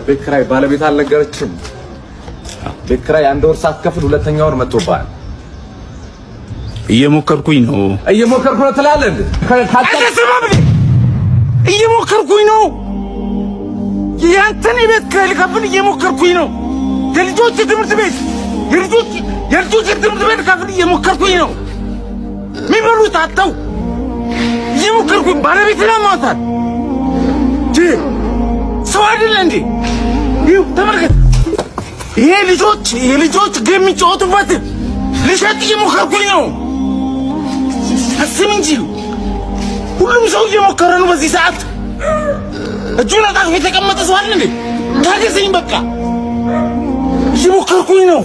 ቤት ኪራይ ባለቤት አልነገረችም። ቤት ኪራይ አንድ ወር ሳትከፍል ሁለተኛ ወር መጥቶብሃል። እየሞከርኩኝ ነው ትላለህ እንዴ? እየሞከርኩኝ ነው። ያንተን ቤት ኪራይ ልከፍል እየሞከርኩኝ ነው። የልጆች ትምህርት ቤት ከፍል እየሞከርኩኝ ነው። የሚበሉት አጥተው እየሞከርኩኝ ባለቤት ለማውጣት ሰው አይደለ እንዴ? ይኸው ተመልከት። ይሄ ልጆች ጌም የሚጫወቱበት ልሸጥ እየሞከርኩኝ ነው። አስብ እንጂ ሁሉም ሰው እየሞከረ ነው። በዚህ ሰዓት እጁን አጣጥፎ የተቀመጠ ሰው አለ እንዴ? ታገሰኝ በቃ እየሞከርኩኝ ነው።